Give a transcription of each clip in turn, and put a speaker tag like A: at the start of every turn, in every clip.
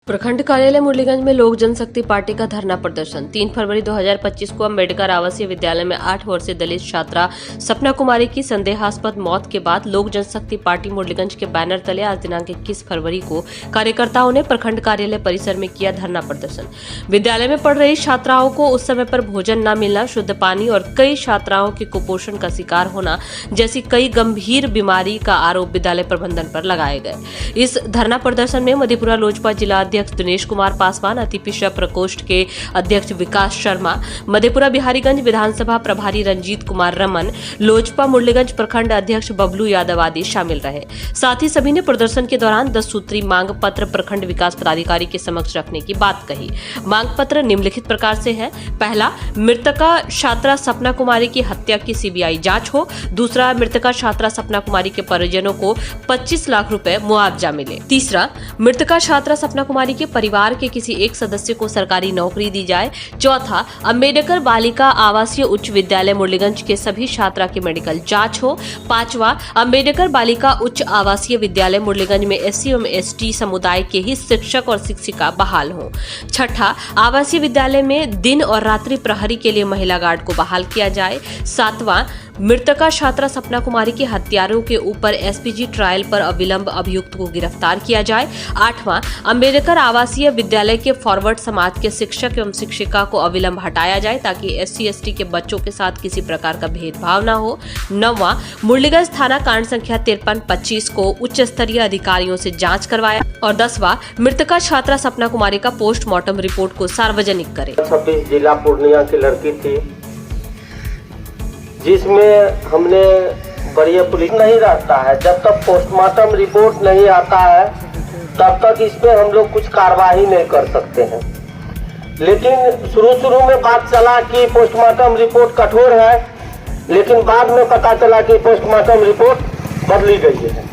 A: प्रखंड कार्यालय मुरलीगंज में लोक जनशक्ति पार्टी का धरना प्रदर्शन 3 फरवरी 2025 को अम्बेडकर आवासीय विद्यालय में 8 वर्षीय दलित छात्रा सपना कुमारी की संदेहास्पद मौत के बाद लोक जनशक्ति पार्टी मुरलीगंज के बैनर तले आज दिनांक 21 फरवरी को कार्यकर्ताओं ने प्रखंड कार्यालय परिसर में किया धरना प्रदर्शन। विद्यालय में पढ़ रही छात्राओं को उस समय पर भोजन न मिलना, शुद्ध पानी और कई छात्राओं के कुपोषण का शिकार होना जैसी कई गंभीर बीमारी का आरोप विद्यालय प्रबंधन पर लगाए गए। इस धरना प्रदर्शन में मधेपुरा लोजपा जिला अध्यक्ष दिनेश कुमार पासवान, अतिपिशा प्रकोष्ठ के अध्यक्ष विकास शर्मा, मधेपुरा बिहारीगंज विधानसभा प्रभारी रंजीत कुमार रमन, लोजपा मुरलीगंज प्रखंड अध्यक्ष बबलू यादव आदि शामिल रहे। साथ ही सभी ने प्रदर्शन के दौरान 10 सूत्री मांग पत्र प्रखंड विकास पदाधिकारी के समक्ष रखने की बात कही। मांग पत्र निम्नलिखित प्रकार से है। पहला, मृतका छात्रा सपना कुमारी की हत्या की सीबीआई जांच हो। दूसरा, मृतका छात्रा सपना कुमारी के परिजनों को 25 लाख रुपए मुआवजा मिले। तीसरा, मृतका छात्रा सपना कुमारी के परिवार के किसी एक सदस्य को सरकारी नौकरी दी जाए। चौथा, अम्बेडकर बालिका आवासीय उच्च विद्यालय मुरलीगंज के सभी छात्रा की मेडिकल जांच हो। पांचवा, अम्बेडकर बालिका उच्च आवासीय विद्यालय मुरलीगंज में एससी एवं एसटी समुदाय के ही शिक्षक और शिक्षिका बहाल हो। छठा, आवासीय विद्यालय में दिन और रात्रि प्रहरी के लिए महिला गार्ड को बहाल किया जाए। सातवां, मृतका छात्रा सपना कुमारी के हत्यारों के ऊपर एसपीजी ट्रायल पर अविलंब अभियुक्त को गिरफ्तार किया जाए। आठवां, अम्बेडकर आवासीय विद्यालय के फॉरवर्ड समाज के शिक्षक एवं शिक्षिका को अविलंब हटाया जाए ताकि एससी एसटी के बच्चों के साथ किसी प्रकार का भेदभाव न हो। नौवां, मुरलीगंज थाना कांड संख्या 5325 को उच्च स्तरीय अधिकारियों से जांच करवाया। और 10वां, मृतका छात्रा सपना कुमारी का पोस्टमार्टम रिपोर्ट को सार्वजनिक करे।
B: 26 जिला पूर्णिया की लड़की थी जिसमें हमने बढ़िया पुलिस नहीं रहता है। जब तक पोस्टमार्टम रिपोर्ट नहीं आता है तब तक इस पे हम लोग कुछ कार्रवाई नहीं कर सकते हैं। लेकिन शुरू में बात चला कि पोस्टमार्टम रिपोर्ट कठोर है, लेकिन बाद में पता चला कि पोस्टमार्टम रिपोर्ट बदली गई है।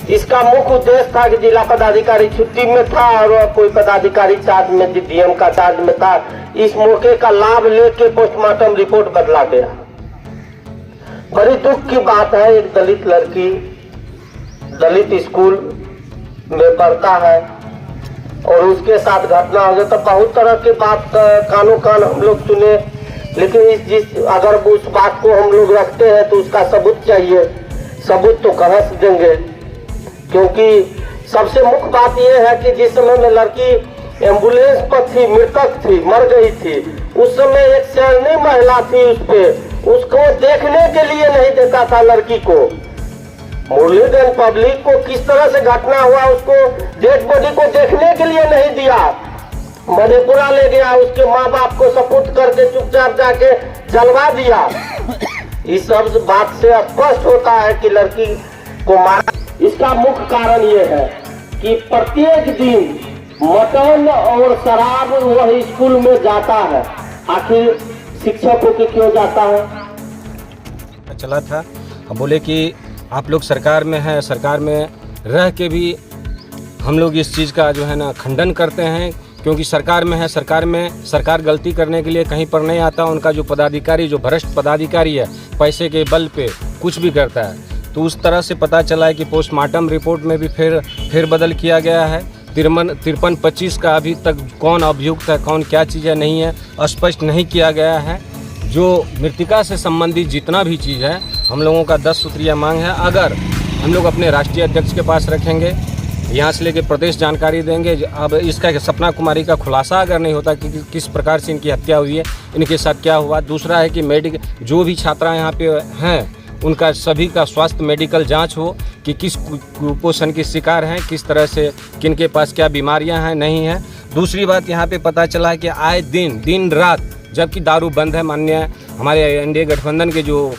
B: इसका मुख्य उद्देश्य था कि जिला पदाधिकारी छुट्टी में था और कोई पदाधिकारी चार्ज में, डीएम का चार्ज में था। इस मौके का लाभ लेके पोस्टमार्टम रिपोर्ट बदला गया। बड़ी दुख की बात है, एक दलित लड़की दलित स्कूल में पढ़ता है और उसके साथ घटना हो गया। तो बहुत तरह की बात कानों कान हम लोग सुने, लेकिन अगर उस बात को हम लोग रखते हैं तो उसका सबूत चाहिए। सबूत तो कहाँ से देंगे, क्योंकि सबसे मुख्य बात यह है कि जिस समय में लड़की एम्बुलेंस पर थी, मृतक थी, मर गई थी, उस समय एक शहरी महिला थी उस पे, उसको देखने के लिए नहीं देता था लड़की को। मुरलीगंज पब्लिक को किस तरह से घटना हुआ, उसको डेड बॉडी को देखने के लिए नहीं दिया। मधेपुरा ले गया, उसके माँ बाप को सपुर्द करके चुपचाप जाके जलवा दिया। इस सब बात से स्पष्ट होता है कि लड़की को मारा। इसका मुख्य कारण ये है कि प्रत्येक दिन मटन और शराब वह स्कूल में जाता है। आखिर शिक्षकों के क्यों जाता है?
C: चला था, बोले कि आप लोग सरकार में हैं, सरकार में रह के भी हम लोग इस चीज़ का जो है ना खंडन करते हैं, क्योंकि सरकार में है, सरकार गलती करने के लिए कहीं पर नहीं आता। उनका जो पदाधिकारी, जो भ्रष्ट पदाधिकारी है, पैसे के बल पे कुछ भी करता है। तो उस तरह से पता चला है कि पोस्टमार्टम रिपोर्ट में भी फिर बदल किया गया है। 5325 का अभी तक कौन अभियुक्त है, कौन क्या चीज़ है नहीं है, स्पष्ट नहीं किया गया है। जो मृतिका से संबंधित जितना भी चीज़ है, हम लोगों का 10 सूत्रीय मांग है। अगर हम लोग अपने राष्ट्रीय अध्यक्ष के पास रखेंगे, यहाँ से लेकर प्रदेश जानकारी देंगे। अब इसका सपना कुमारी का खुलासा अगर नहीं होता कि किस प्रकार से इनकी हत्या हुई है, इनके साथ क्या हुआ। दूसरा है कि जो भी छात्रा यहाँ पे हैं उनका सभी का स्वास्थ्य मेडिकल जांच हो कि किस कुपोषण के शिकार हैं, किस तरह से, किनके पास क्या बीमारियां हैं नहीं हैं। दूसरी बात, यहाँ पे पता चला है कि आए दिन रात, जबकि दारू बंद है। माननीय हमारे एनडीए गठबंधन के जो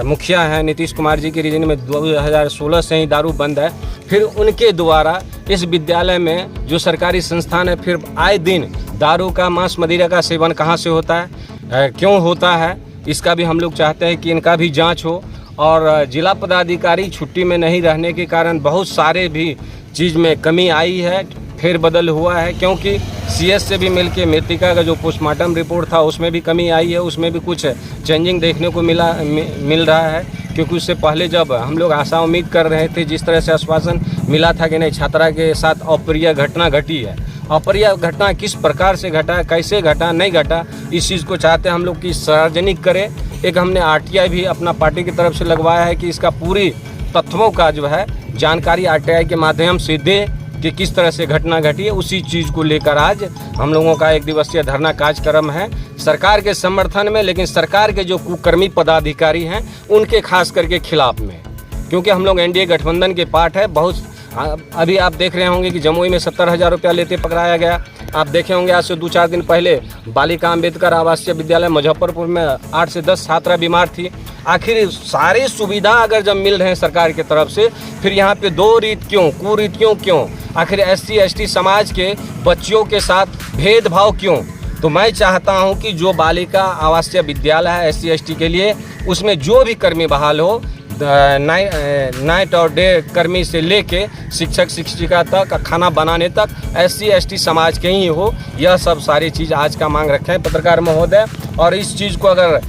C: मुखिया हैं नीतीश कुमार जी के रीजन में 2016 से ही दारू बंद है। फिर उनके द्वारा इस विद्यालय में जो सरकारी संस्थान है, फिर आए दिन दारू का, मांस मदिरा का सेवन कहाँ से होता है, क्यों होता है, इसका भी हम लोग चाहते हैं कि इनका भी जांच हो। और जिला पदाधिकारी छुट्टी में नहीं रहने के कारण बहुत सारे भी चीज़ में कमी आई है, फेरबदल हुआ है। क्योंकि सीएस से भी मिलके मृतिका का जो पोस्टमार्टम रिपोर्ट था उसमें भी कमी आई है, उसमें भी कुछ चेंजिंग देखने को मिल रहा है। क्योंकि उससे पहले जब हम लोग आशा उम्मीद कर रहे थे, जिस तरह से आश्वासन मिला था कि नहीं छात्रा के साथ अप्रिय घटना घटी है। अप्रिय घटना किस प्रकार से घटा, कैसे घटा, नहीं घटा, इस चीज़ को चाहते हैं हम लोग कि सार्वजनिक करें। एक हमने RTI भी अपना पार्टी की तरफ से लगवाया है कि इसका पूरी तथ्यों का जो है जानकारी RTI के माध्यम से दे कि किस तरह से घटना घटी है। उसी चीज़ को लेकर आज हम लोगों का 1 दिवसीय धरना कार्यक्रम है सरकार के समर्थन में, लेकिन सरकार के जो कुकर्मी पदाधिकारी हैं उनके खास करके खिलाफ में, क्योंकि हम लोग NDA गठबंधन के पार्ट है। बहुत अभी आप देख रहे होंगे कि जमुई में 70,000 रुपया लेते पकड़ाया गया। आप देखे होंगे आज से 2-4 दिन पहले बालिका अम्बेडकर आवासीय विद्यालय मुजफ्फरपुर में 8 से 10 छात्रा बीमार थी। आखिर सारी सुविधा अगर जब मिल रहे हैं सरकार की तरफ से, फिर यहाँ पे दो रीत क्यों, कुरीतियों क्यों, आखिर SC ST समाज के बच्चियों के साथ भेदभाव क्यों? तो मैं चाहता हूँ कि जो बालिका आवासीय विद्यालय है SC ST के लिए, उसमें जो भी कर्मी बहाल हो, नाइट और डे कर्मी से लेके शिक्षक शिक्षिका तक, खाना बनाने तक SC ST समाज के ही हो। यह सब सारी चीज़ आज का मांग रखे हैं पत्रकार महोदय। और इस चीज़ को अगर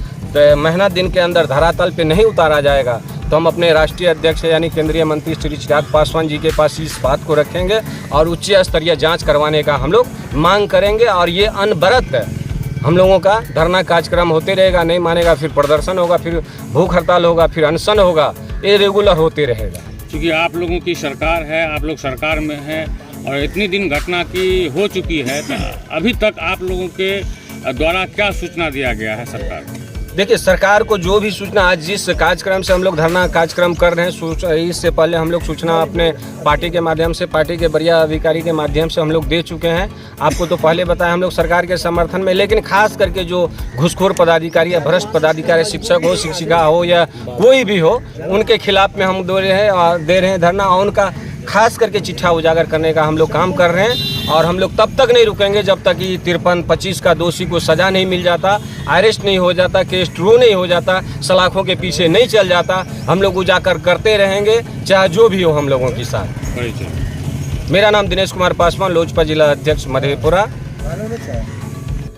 C: महीना दिन के अंदर धरातल पे नहीं उतारा जाएगा तो हम अपने राष्ट्रीय अध्यक्ष यानी केंद्रीय मंत्री श्री चिराग पासवान जी के पास इस बात को रखेंगे और उच्च स्तरीय जांच करवाने का हम लोग मांग करेंगे। और ये अनवरत हम लोगों का धरना कार्यक्रम होते रहेगा। नहीं मानेगा फिर प्रदर्शन होगा, फिर भूख हड़ताल होगा, फिर अनशन होगा, ये रेगुलर होते रहेगा।
D: क्योंकि आप लोगों की सरकार है, आप लोग सरकार में हैं और इतनी दिन घटना की हो चुकी है, तो अभी तक आप लोगों के द्वारा क्या सूचना दिया गया है सरकार को?
C: देखिए, सरकार को जो भी सूचना, आज जिस कार्यक्रम से हम लोग धरना कार्यक्रम कर रहे हैं, इससे पहले हम लोग सूचना अपने पार्टी के माध्यम से, पार्टी के वरीय अधिकारी के माध्यम से हम लोग दे चुके हैं। आपको तो पहले बताया हम लोग सरकार के समर्थन में, लेकिन खास करके जो घुसखोर पदाधिकारी या भ्रष्ट पदाधिकारी, शिक्षक हो, शिक्षिका हो या कोई भी हो, उनके खिलाफ में हम दे रहे हैं धरना। और उनका खास करके चिट्ठा उजागर करने का हम लोग काम कर रहे हैं। और हम लोग तब तक नहीं रुकेंगे जब तक कि 53-25 का दोषी को सज़ा नहीं मिल जाता, अरेस्ट नहीं हो जाता, केस ट्रू नहीं हो जाता, सलाखों के पीछे नहीं चल जाता। हम लोग उजागर करते रहेंगे, चाहे जो भी हो हम लोगों के साथ।
D: परिचय।
C: मेरा नाम दिनेश कुमार पासवान, लोजपा जिला अध्यक्ष मधेपुरा।